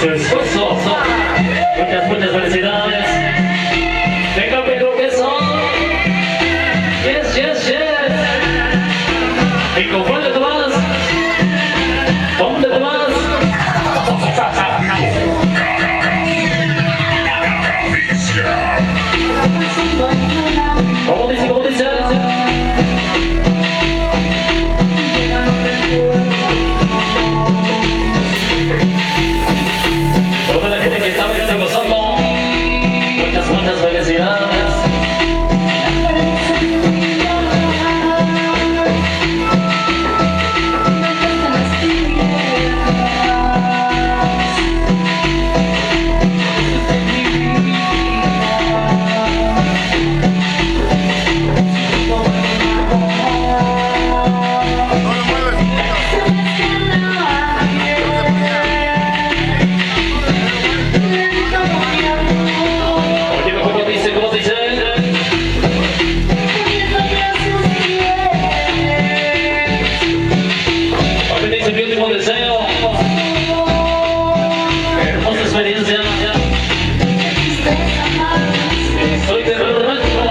su esposo. Muchas felicidades. Venga, pero que son. Yes, yes, yes. ¿Y con cuál te vas? ¿Dónde te vas? ¿Cómo dice? ¿Cómo dice? Toda la gente que está gozando, muchas felicidades. Deseo, hermosa experiencia. Soy de rancho.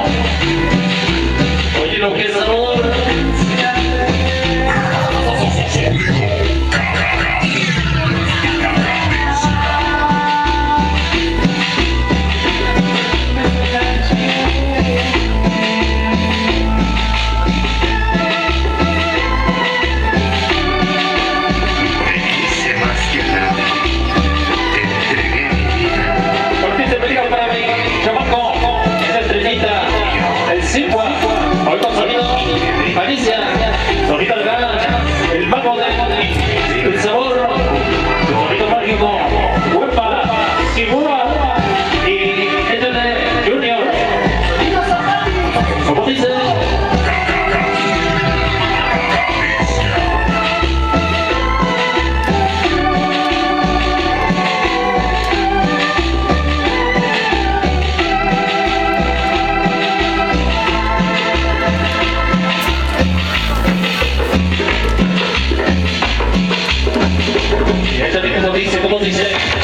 Oye lo que es amor. Hoy con sonido, caricia, sonido al gas, el mago el sabor, sonido mágico, huepa, figura y échale Junior. ¿Cómo dice? ¿Cómo dice?